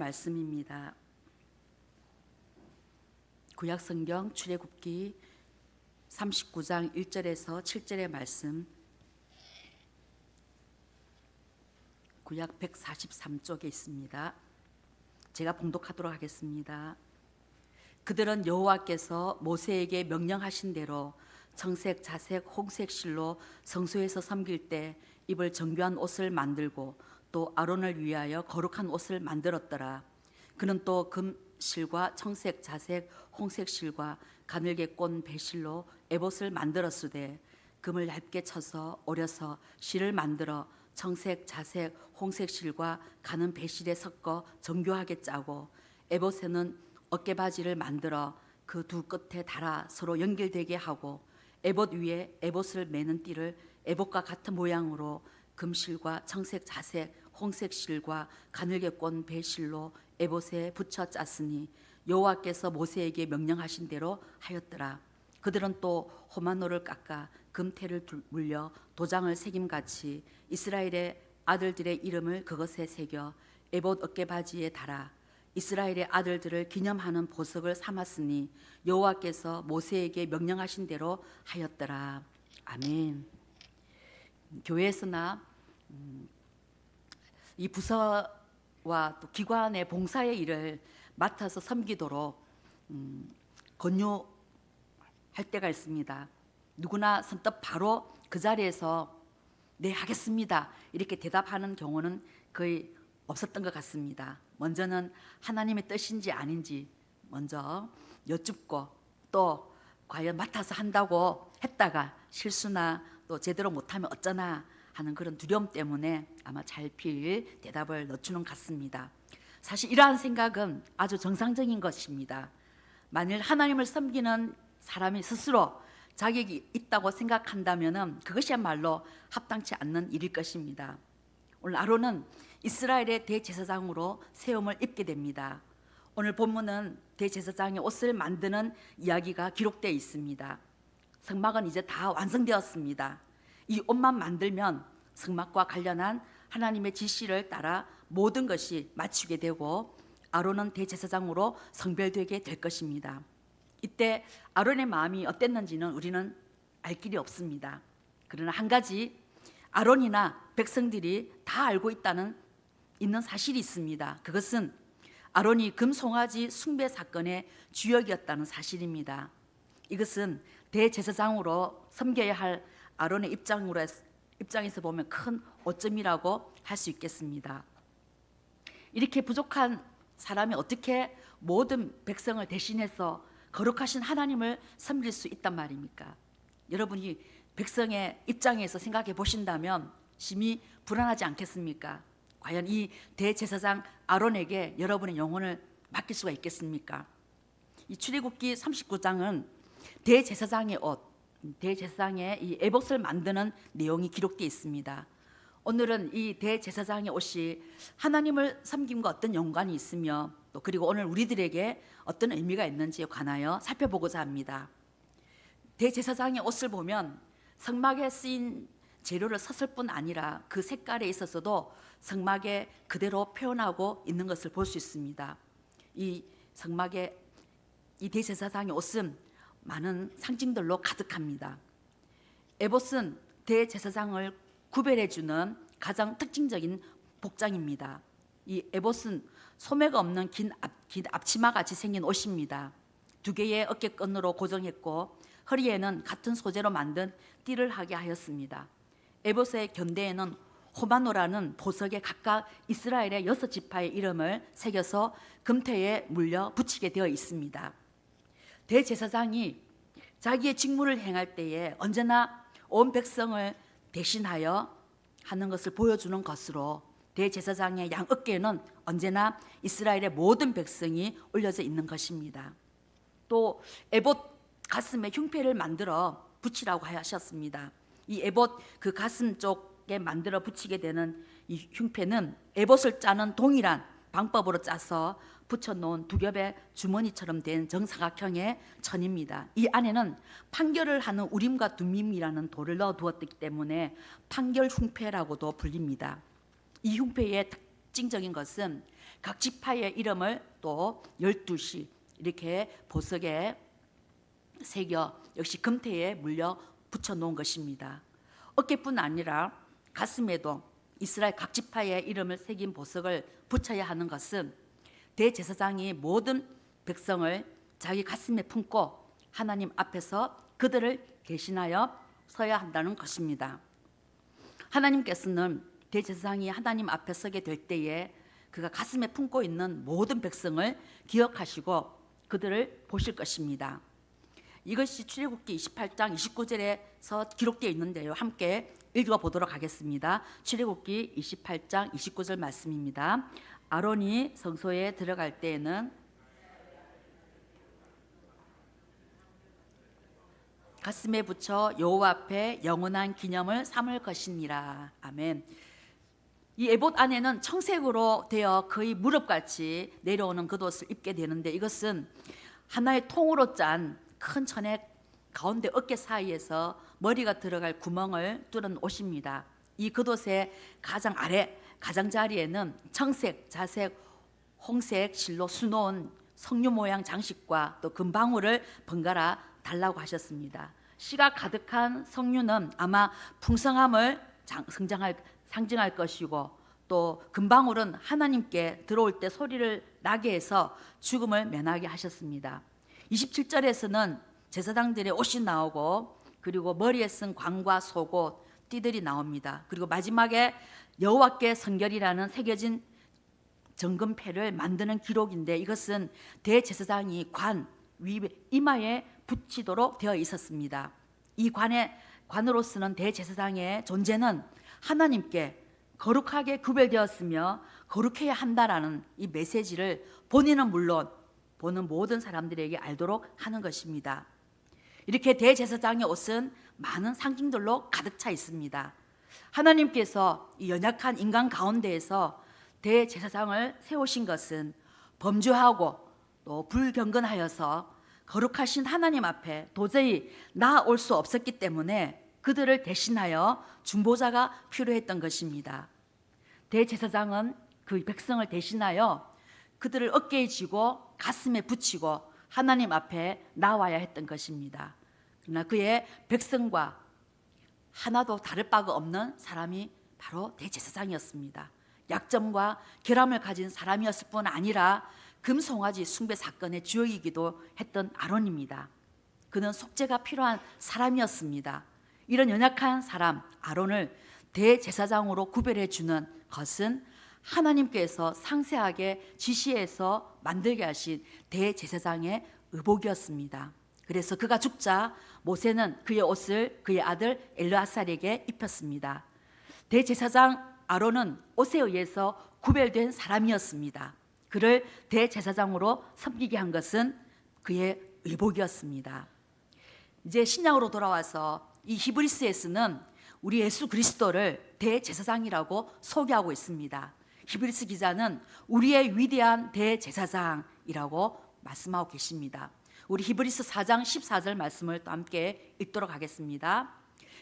말씀입니다. 구약성경 출애굽기 39장 1절에서 7절의 말씀, 구약 143쪽에 있습니다. 제가 봉독하도록 하겠습니다. 그들은 여호와께서 모세에게 명령하신 대로 청색, 자색, 홍색 실로 성소에서 섬길 때 입을 정교한 옷을 만들고 또 아론을 위하여 거룩한 옷을 만들었더라. 그는 또 금실과 청색, 자색, 홍색 실과 가늘게 꼰 배실로 에봇을 만들었으되 금을 얇게 쳐서 오려서 실을 만들어 청색, 자색, 홍색 실과 가는 배실에 섞어 정교하게 짜고 에봇에는 어깨바지를 만들어 그 두 끝에 달아 서로 연결되게 하고 에봇 위에 에봇을 매는 띠를 에봇과 같은 모양으로 금실과 청색, 자색, 홍색 실과 가늘게 꼰 배실로 에봇에 붙여 짰으니 여호와께서 모세에게 명령하신 대로 하였더라. 그들은 또 호마노를 깎아 금태를 물려 도장을 새김같이 이스라엘의 아들들의 이름을 그것에 새겨 에봇 어깨바지에 달아 이스라엘의 아들들을 기념하는 보석을 삼았으니 여호와께서 모세에게 명령하신 대로 하였더라. 아멘. 교회에서나 이 부서와 또 기관의 봉사의 일을 맡아서 섬기도록 권유할 때가 있습니다. 누구나 선뜻 바로 그 자리에서 네, 하겠습니다 이렇게 대답하는 경우는 거의 없었던 것 같습니다. 먼저는 하나님의 뜻인지 아닌지 먼저 여쭙고 또 과연 맡아서 한다고 했다가 실수나 또 제대로 못하면 어쩌나 하는 그런 두려움 때문에 아마 잘 필 대답을 늦추는 것 같습니다. 사실 이러한 생각은 아주 정상적인 것입니다. 만일 하나님을 섬기는 사람이 스스로 자격이 있다고 생각한다면 그것이야말로 합당치 않는 일일 것입니다. 오늘 아론은 이스라엘의 대제사장으로 세움을 입게 됩니다. 오늘 본문은 대제사장의 옷을 만드는 이야기가 기록되어 있습니다. 성막은 이제 다 완성되었습니다. 이 옷만 만들면 성막과 관련한 하나님의 지시를 따라 모든 것이 마치게 되고 아론은 대제사장으로 성별되게 될 것입니다. 이때 아론의 마음이 어땠는지는 우리는 알 길이 없습니다. 그러나 한 가지 아론이나 백성들이 다 알고 있는 사실이 있습니다. 그것은 아론이 금송아지 숭배 사건의 주역이었다는 사실입니다. 이것은 대제사장으로 섬겨야 할 아론의 입장에서 보면 큰 오점이라고 할 수 있겠습니다. 이렇게 부족한 사람이 어떻게 모든 백성을 대신해서 거룩하신 하나님을 섬길 수 있단 말입니까? 여러분이 백성의 입장에서 생각해 보신다면 심히 불안하지 않겠습니까? 과연 이 대제사장 아론에게 여러분의 영혼을 맡길 수가 있겠습니까? 이 출애굽기 39장은 대제사장의 옷, 대제사장의 이 에봇을 만드는 내용이 기록되어 있습니다. 오늘은 이 대제사장의 옷이 하나님을 섬김과 어떤 연관이 있으며 또 그리고 오늘 우리들에게 어떤 의미가 있는지에 관하여 살펴보고자 합니다. 대제사장의 옷을 보면 성막에 쓰인 재료를 썼을 뿐 아니라 그 색깔에 있어서도 성막에 그대로 표현하고 있는 것을 볼 수 있습니다. 이 성막의 이 대제사장의 옷은 많은 상징들로 가득합니다. 에봇은 대제사장을 구별해주는 가장 특징적인 복장입니다. 이 에봇은 소매가 없는 긴 앞치마 같이 생긴 옷입니다. 두 개의 어깨끈으로 고정했고 허리에는 같은 소재로 만든 띠를 하게 하였습니다. 에봇의 견대에는 호마노라는 보석에 각각 이스라엘의 6지파의 이름을 새겨서 금태에 물려 붙이게 되어 있습니다. 대제사장이 자기의 직무를 행할 때에 언제나 온 백성을 대신하여 하는 것을 보여주는 것으로 대제사장의 양 어깨에는 언제나 이스라엘의 모든 백성이 올려져 있는 것입니다. 또 에봇 가슴에 흉패를 만들어 붙이라고 하셨습니다. 이 에봇 그 가슴 쪽에 만들어 붙이게 되는 이 흉패는 에봇을 짜는 동일한 방법으로 짜서 붙여놓은 두 겹의 주머니처럼 된 정사각형의 천입니다. 이 안에는 판결을 하는 우림과 둠밈이라는 돌을 넣어두었기 때문에 판결 흉패라고도 불립니다. 이 흉패의 특징적인 것은 각 지파의 이름을 또 12시 이렇게 보석에 새겨 역시 금태에 물려 붙여 놓은 것입니다. 어깨뿐 아니라 가슴에도 이스라엘 각 지파의 이름을 새긴 보석을 붙여야 하는 것은 대제사장이 모든 백성을 자기 가슴에 품고 하나님 앞에서 그들을 대신하여 서야 한다는 것입니다. 하나님께서는 대제사장이 하나님 앞에 서게 될 때에 그가 가슴에 품고 있는 모든 백성을 기억하시고 그들을 보실 것입니다. 이것이 출애굽기 28장 29절에서 기록되어 있는데요. 함께 읽어보도록 하겠습니다. 출애굽기 28장 29절 말씀입니다. 아론이 성소에 들어갈 때에는 가슴에 붙여 여호와 앞에 영원한 기념을 삼을 것이니라. 아멘. 이 에봇 안에는 청색으로 되어 거의 무릎같이 내려오는 겉옷을 입게 되는데 이것은 하나의 통으로 짠 큰 천의 가운데 어깨 사이에서 머리가 들어갈 구멍을 뚫은 옷입니다. 이 겉옷의 가장 아래 가장자리에는 청색, 자색, 홍색 실로 수놓은 석류 모양 장식과 또 금방울을 번갈아 달라고 하셨습니다. 씨가 가득한 석류는 아마 풍성함을 상징할 것이고 또 금방울은 하나님께 들어올 때 소리를 나게 해서 죽음을 면하게 하셨습니다. 27절에서는 제사장들의 옷이 나오고 그리고 머리에 쓴 관과 속옷, 띠들이 나옵니다. 그리고 마지막에 여호와께 성결이라는 새겨진 정금패를 만드는 기록인데 이것은 대제사장이 관 이마에 붙이도록 되어 있었습니다. 이 관으로서는 대제사장의 존재는 하나님께 거룩하게 구별되었으며 거룩해야 한다라는 이 메시지를 본인은 물론 보는 모든 사람들에게 알도록 하는 것입니다. 이렇게 대제사장의 옷은 많은 상징들로 가득 차 있습니다. 하나님께서 이 연약한 인간 가운데에서 대제사장을 세우신 것은 범죄하고 또 불경건하여서 거룩하신 하나님 앞에 도저히 나아올 수 없었기 때문에 그들을 대신하여 중보자가 필요했던 것입니다. 대제사장은 그 백성을 대신하여 그들을 어깨에 쥐고 가슴에 붙이고 하나님 앞에 나와야 했던 것입니다. 그러나 그의 백성과 하나도 다를 바가 없는 사람이 바로 대제사장이었습니다. 약점과 결함을 가진 사람이었을 뿐 아니라 금송아지 숭배 사건의 주역이기도 했던 아론입니다. 그는 속죄가 필요한 사람이었습니다. 이런 연약한 사람 아론을 대제사장으로 구별해 주는 것은 하나님께서 상세하게 지시해서 만들게 하신 대제사장의 의복이었습니다. 그래서 그가 죽자 모세는 그의 옷을 그의 아들 엘르아살에게 입혔습니다. 대제사장 아론은 옷에 의해서 구별된 사람이었습니다. 그를 대제사장으로 섬기게 한 것은 그의 의복이었습니다. 이제 신약으로 돌아와서 이 히브리스에서는 우리 예수 그리스도를 대제사장이라고 소개하고 있습니다. 히브리스 기자는 우리의 위대한 대제사장이라고 말씀하고 계십니다. 우리 히브리스 4장 14절 말씀을 또 함께 읽도록 하겠습니다.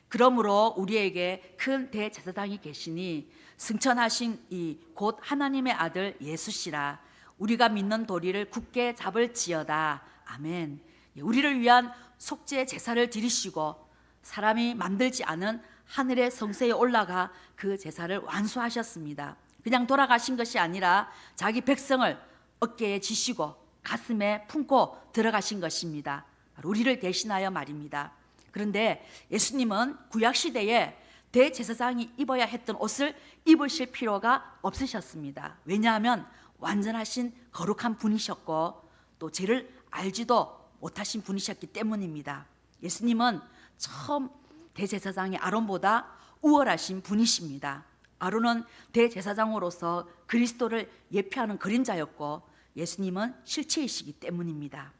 그러므로 우리에게 큰 대제사장이 계시니 승천하신 이 곧 하나님의 아들 예수시라. 우리가 믿는 도리를 굳게 잡을지어다. 아멘. 우리를 위한 속죄 제사를 드리시고 사람이 만들지 않은 하늘의 성소에 올라가 그 제사를 완수하셨습니다. 그냥 돌아가신 것이 아니라 자기 백성을 어깨에 지시고 가슴에 품고 들어가신 것입니다. 우리를 대신하여 말입니다. 그런데 예수님은 구약시대에 대제사장이 입어야 했던 옷을 입으실 필요가 없으셨습니다. 왜냐하면 완전하신 거룩한 분이셨고 또 죄를 알지도 못하신 분이셨기 때문입니다. 예수님은 처음 대제사장의 아론보다 우월하신 분이십니다. 아론은 대제사장으로서 그리스도를 예표하는 그림자였고 예수님은 실체이시기 때문입니다.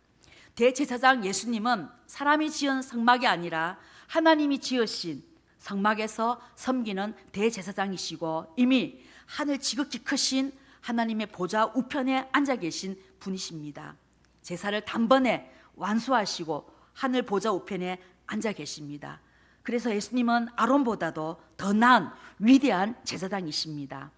대제사장 예수님은 사람이 지은 성막이 아니라 하나님이 지으신 성막에서 섬기는 대제사장이시고 이미 하늘 지극히 크신 하나님의 보좌 우편에 앉아 계신 분이십니다. 제사를 단번에 완수하시고 하늘 보좌 우편에 앉아 계십니다. 그래서 예수님은 아론보다도 더 나은 위대한 제사장이십니다.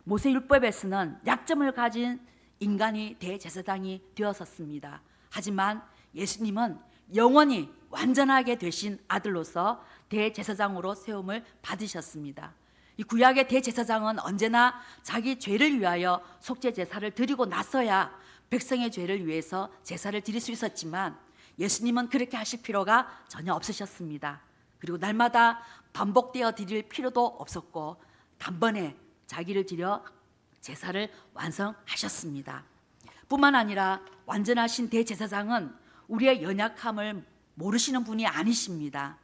모세율법에서는 약점을 가진 인간이 대제사장이 되었었습니다. 하지만 예수님은 영원히 완전하게 되신 아들로서 대제사장으로 세움을 받으셨습니다. 이 구약의 대제사장은 언제나 자기 죄를 위하여 속죄 제사를 드리고 나서야 백성의 죄를 위해서 제사를 드릴 수 있었지만 예수님은 그렇게 하실 필요가 전혀 없으셨습니다. 그리고 날마다 반복되어 드릴 필요도 없었고 단번에 자기를 드려 제사를 완성하셨습니다. 뿐만 아니라 완전하신 대제사장은 우리의 연약함을 모르시는 분이 아니십니다.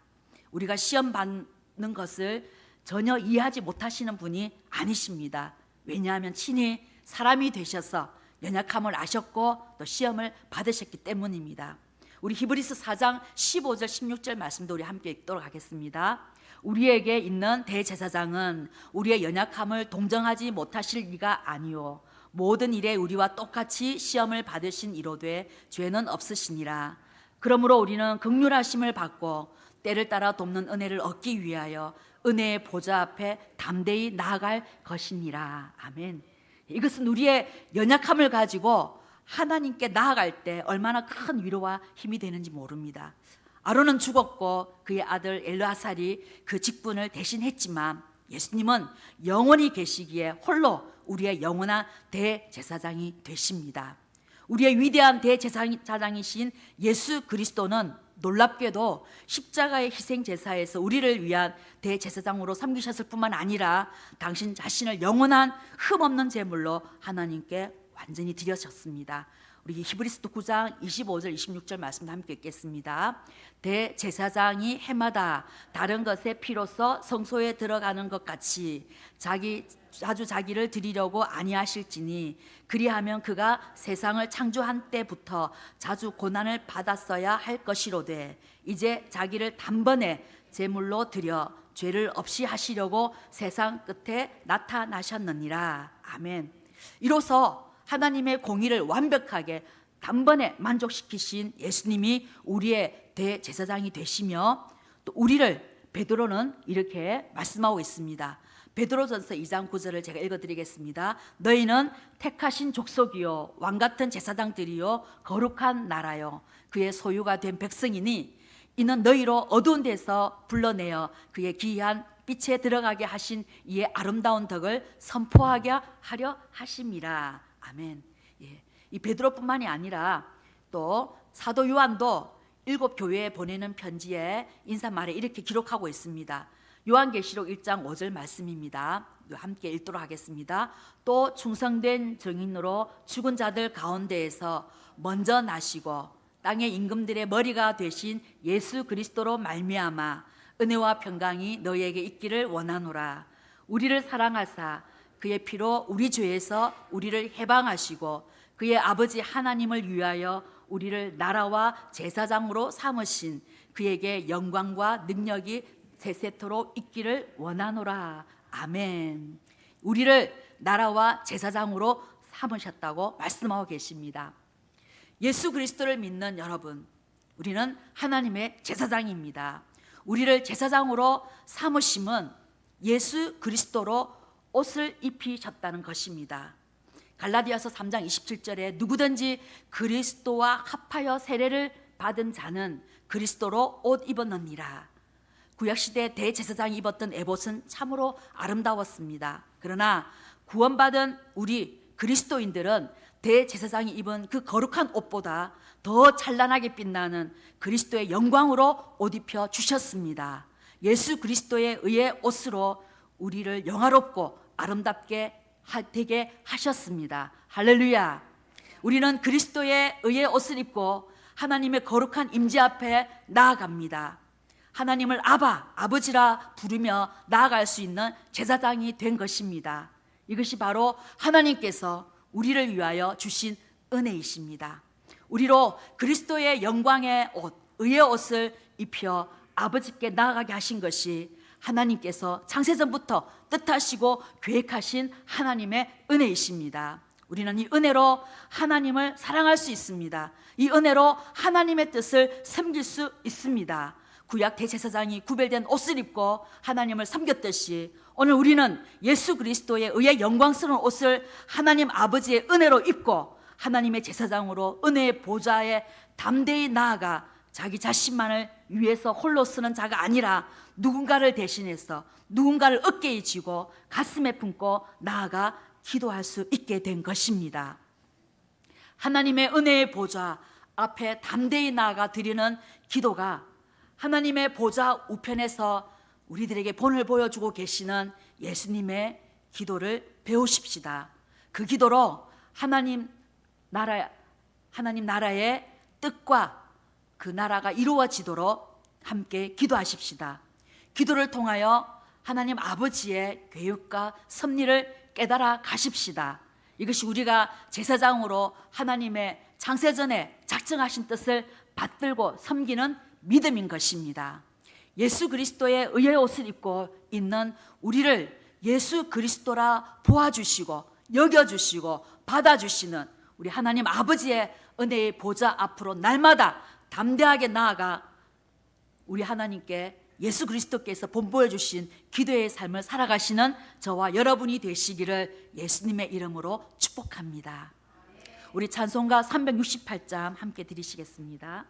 우리가 시험 받는 것을 전혀 이해하지 못하시는 분이 아니십니다. 왜냐하면 친히 사람이 되셔서 연약함을 아셨고 또 시험을 받으셨기 때문입니다. 우리 히브리서 4장 15절 16절 말씀도 우리 함께 읽도록 하겠습니다. 우리에게 있는 대제사장은 우리의 연약함을 동정하지 못하실 이가 아니요 모든 일에 우리와 똑같이 시험을 받으신 이로되 죄는 없으시니라. 그러므로 우리는 긍휼하심을 받고 때를 따라 돕는 은혜를 얻기 위하여 은혜의 보좌 앞에 담대히 나아갈 것이니라. 아멘. 이것은 우리의 연약함을 가지고 하나님께 나아갈 때 얼마나 큰 위로와 힘이 되는지 모릅니다. 아론은 죽었고 그의 아들 엘르아살이 그 직분을 대신했지만 예수님은 영원히 계시기에 홀로 우리의 영원한 대제사장이 되십니다. 우리의 위대한 대제사장이신 예수 그리스도는 놀랍게도 십자가의 희생제사에서 우리를 위한 대제사장으로 섬기셨을 뿐만 아니라 당신 자신을 영원한 흠없는 제물로 하나님께 완전히 드려졌습니다. 우리 히브리서 9장 25절 26절 말씀도 함께 읽겠습니다. 대제사장이 해마다 다른 것의 피로써 성소에 들어가는 것 같이 자기를 드리려고 아니하실지니 그리하면 그가 세상을 창조한 때부터 자주 고난을 받았어야 할 것이로되 이제 자기를 단번에 제물로 드려 죄를 없이 하시려고 세상 끝에 나타나셨느니라. 아멘. 이로써 하나님의 공의를 완벽하게 단번에 만족시키신 예수님이 우리의 대제사장이 되시며 또 우리를 베드로는 이렇게 말씀하고 있습니다. 베드로전서 2장 9절을 제가 읽어드리겠습니다. 너희는 택하신 족속이요 왕같은 제사장들이요 거룩한 나라요 그의 소유가 된 백성이니 이는 너희로 어두운 데서 불러내어 그의 기이한 빛에 들어가게 하신 이의 아름다운 덕을 선포하게 하려 하심이라. 아멘. 예. 이 베드로뿐만이 아니라 또 사도 요한도 7 교회에 보내는 편지에 인사말에 이렇게 기록하고 있습니다. 요한계시록 1장 5절 말씀입니다. 함께 읽도록 하겠습니다. 또 충성된 증인으로 죽은 자들 가운데에서 먼저 나시고 땅의 임금들의 머리가 되신 예수 그리스도로 말미암아 은혜와 평강이 너희에게 있기를 원하노라. 우리를 사랑하사 그의 피로 우리 죄에서 우리를 해방하시고 그의 아버지 하나님을 위하여 우리를 나라와 제사장으로 삼으신 그에게 영광과 능력이 세세토록 있기를 원하노라. 아멘. 우리를 나라와 제사장으로 삼으셨다고 말씀하고 계십니다. 예수 그리스도를 믿는 여러분, 우리는 하나님의 제사장입니다. 우리를 제사장으로 삼으심은 예수 그리스도로 옷을 입히셨다는 것입니다. 갈라디아서 3장 27절에 누구든지 그리스도와 합하여 세례를 받은 자는 그리스도로 옷 입었느니라. 구약시대 대제사장이 입었던 에봇은 참으로 아름다웠습니다. 그러나 구원받은 우리 그리스도인들은 대제사장이 입은 그 거룩한 옷보다 더 찬란하게 빛나는 그리스도의 영광으로 옷 입혀 주셨습니다. 예수 그리스도의 의의 옷으로 우리를 영화롭고 아름답게 되게 하셨습니다. 할렐루야. 우리는 그리스도의 의의 옷을 입고 하나님의 거룩한 임재 앞에 나아갑니다. 하나님을 아바, 아버지라 부르며 나아갈 수 있는 제사장이 된 것입니다. 이것이 바로 하나님께서 우리를 위하여 주신 은혜이십니다. 우리로 그리스도의 영광의 옷, 의의 옷을 입혀 아버지께 나아가게 하신 것이 하나님께서 창세전부터 뜻하시고 계획하신 하나님의 은혜이십니다. 우리는 이 은혜로 하나님을 사랑할 수 있습니다. 이 은혜로 하나님의 뜻을 섬길 수 있습니다. 구약 대제사장이 구별된 옷을 입고 하나님을 섬겼듯이 오늘 우리는 예수 그리스도의 의의 영광스러운 옷을 하나님 아버지의 은혜로 입고 하나님의 제사장으로 은혜의 보좌에 담대히 나아가 자기 자신만을 위해서 홀로 쓰는 자가 아니라 누군가를 대신해서 누군가를 어깨에 쥐고 가슴에 품고 나아가 기도할 수 있게 된 것입니다. 하나님의 은혜의 보좌 앞에 담대히 나아가 드리는 기도가 하나님의 보좌 우편에서 우리들에게 본을 보여주고 계시는 예수님의 기도를 배우십시다. 그 기도로 하나님 나라의 뜻과 그 나라가 이루어지도록 함께 기도하십시다. 기도를 통하여 하나님 아버지의 계획과 섭리를 깨달아 가십시다. 이것이 우리가 제사장으로 하나님의 창세전에 작정하신 뜻을 받들고 섬기는 믿음인 것입니다. 예수 그리스도의 의의 옷을 입고 있는 우리를 예수 그리스도라 보아주시고 여겨주시고 받아주시는 우리 하나님 아버지의 은혜의 보좌 앞으로 날마다 담대하게 나아가 우리 하나님께 예수 그리스도께서 본보여 주신 기도의 삶을 살아가시는 저와 여러분이 되시기를 예수님의 이름으로 축복합니다. 우리 찬송가 368장 함께 드리시겠습니다.